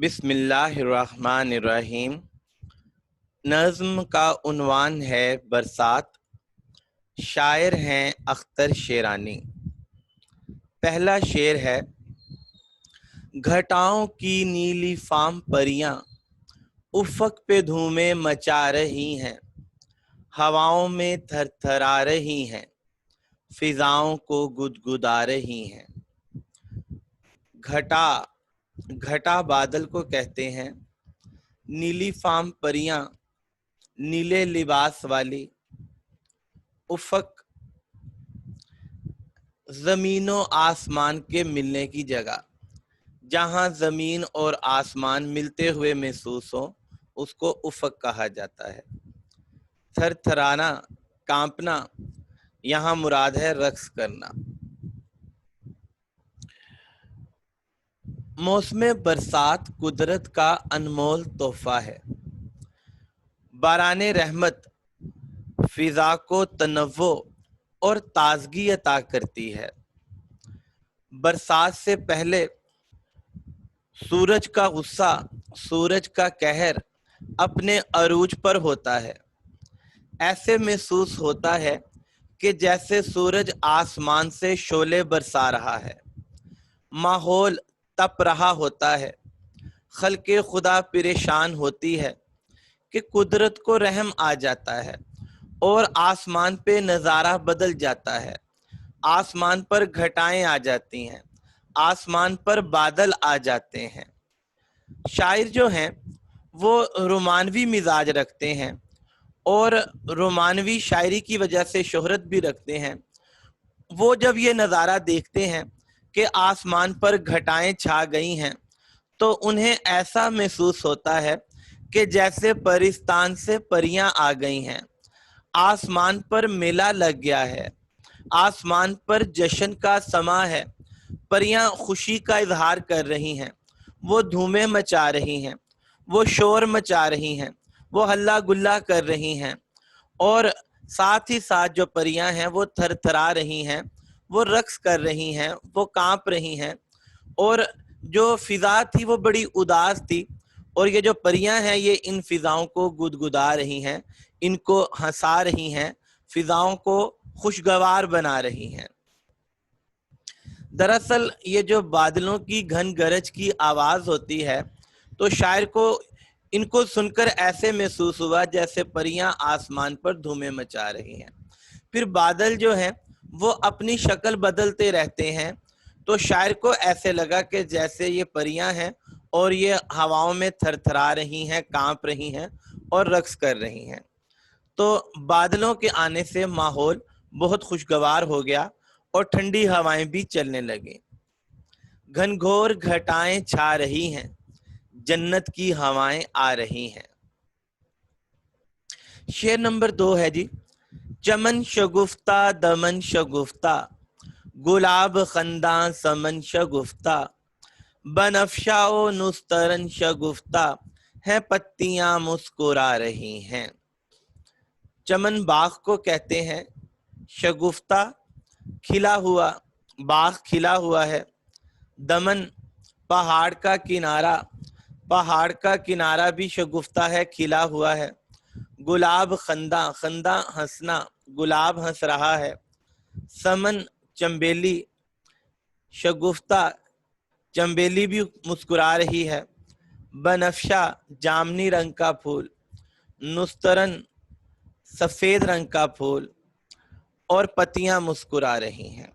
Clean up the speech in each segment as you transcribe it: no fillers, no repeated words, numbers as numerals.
بسم اللہ الرحمن الرحیم۔ نظم کا عنوان ہے برسات، شاعر ہیں اختر شیرانی۔ پہلا شعر ہے: گھٹاؤں کی نیلی فام پریاں افق پہ دھومیں مچا رہی ہیں، ہواؤں میں تھر تھرا رہی ہیں، فضاؤں کو گدگدا رہی ہیں۔ گھٹا بادل کو کہتے ہیں۔ نیلی فام پریاں نیلے لباس والی، افق زمین و آسمان کے ملنے کی جگہ، جہاں زمین اور آسمان ملتے ہوئے محسوس ہو اس کو افق کہا جاتا ہے۔ تھر تھرانا، کانپنا، یہاں مراد ہے رقص کرنا۔ موسم برسات قدرت کا انمول تحفہ ہے۔ باران رحمت فضا کو تنوع اور تازگی عطا کرتی ہے۔ برسات سے پہلے سورج کا غصہ، سورج کا قہر اپنے عروج پر ہوتا ہے۔ ایسے محسوس ہوتا ہے کہ جیسے سورج آسمان سے شعلے برسا رہا ہے، ماحول تپ رہا ہوتا ہے، خلق خدا پریشان ہوتی ہے کہ قدرت کو رحم آ جاتا ہے اور آسمان پہ نظارہ بدل جاتا ہے۔ آسمان پر گھٹائیں آ جاتی ہیں، آسمان پر بادل آ جاتے ہیں۔ شاعر جو ہیں وہ رومانوی مزاج رکھتے ہیں اور رومانوی شاعری کی وجہ سے شہرت بھی رکھتے ہیں۔ وہ جب یہ نظارہ دیکھتے ہیں کہ آسمان پر گھٹائیں چھا گئی ہیں تو انہیں ایسا محسوس ہوتا ہے کہ جیسے پرستان سے پریاں آ گئی ہیں، آسمان پر میلہ لگ گیا ہے، آسمان پر جشن کا سماں ہے، پریاں خوشی کا اظہار کر رہی ہیں، وہ دھومیں مچا رہی ہیں، وہ شور مچا رہی ہیں، وہ ہلا گلا کر رہی ہیں، اور ساتھ ہی ساتھ جو پریاں ہیں وہ تھر تھرا رہی ہیں، وہ رقص کر رہی ہیں، وہ کانپ رہی ہیں، اور جو فضا تھی وہ بڑی اداس تھی، اور یہ جو پریاں ہیں یہ ان فضاؤں کو گدگدا رہی ہیں، ان کو ہنسا رہی ہیں، فضاؤں کو خوشگوار بنا رہی ہیں۔ دراصل یہ جو بادلوں کی گھن گرج کی آواز ہوتی ہے تو شاعر کو ان کو سن کر ایسے محسوس ہوا جیسے پریاں آسمان پر دھومیں مچا رہی ہیں۔ پھر بادل جو ہیں وہ اپنی شکل بدلتے رہتے ہیں، تو شاعر کو ایسے لگا کہ جیسے یہ پریاں ہیں اور یہ ہواؤں میں تھر تھرا رہی ہیں، کانپ رہی ہیں اور رقص کر رہی ہیں۔ تو بادلوں کے آنے سے ماحول بہت خوشگوار ہو گیا اور ٹھنڈی ہوائیں بھی چلنے لگیں۔ گھنگھور گھٹائیں چھا رہی ہیں، جنت کی ہوائیں آ رہی ہیں۔ شعر نمبر 2 ہے جی: چمن شگفتہ دمن شگفتہ، گلاب خنداں سمن شگفتہ، بنفشا و نسترن شگفتہ، ہیں پتیاں مسکرا رہی ہیں۔ چمن باغ کو کہتے ہیں، شگفتہ کھلا ہوا، باغ کھلا ہوا ہے، دمن پہاڑ کا کنارہ، پہاڑ کا کنارہ بھی شگفتہ ہے، کھلا ہوا ہے، گلاب خنداں، خنداں ہنسنا، گلاب ہنس رہا ہے، سمن چنبیلی، شگفتہ چنبیلی بھی مسکرا رہی ہے، بنفشا جامنی رنگ کا پھول، نسترن سفید رنگ کا پھول، اور پتیاں مسکرا رہی ہیں۔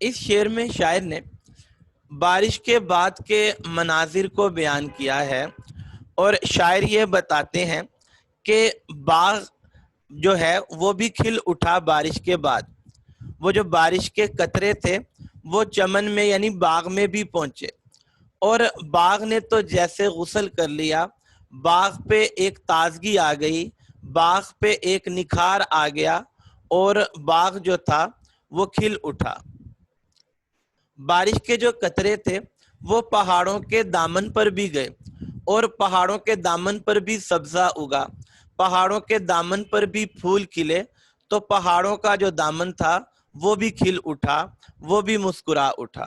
اس شعر میں شاعر نے بارش کے بعد کے مناظر کو بیان کیا ہے، اور شاعر یہ بتاتے ہیں کہ باغ جو ہے وہ بھی کھل اٹھا بارش کے بعد۔ وہ جو بارش کے قطرے تھے وہ چمن میں یعنی باغ میں بھی پہنچے، اور باغ نے تو جیسے غسل کر لیا، باغ پہ ایک تازگی آ گئی، باغ پہ ایک نکھار آ گیا، اور باغ جو تھا وہ کھل اٹھا۔ بارش کے جو قطرے تھے وہ پہاڑوں کے دامن پر بھی گئے، اور پہاڑوں کے دامن پر بھی سبزہ اگا، پہاڑوں کے دامن پر بھی پھول کھلے، تو پہاڑوں کا جو دامن تھا وہ بھی کھل اٹھا، وہ بھی مسکرا اٹھا۔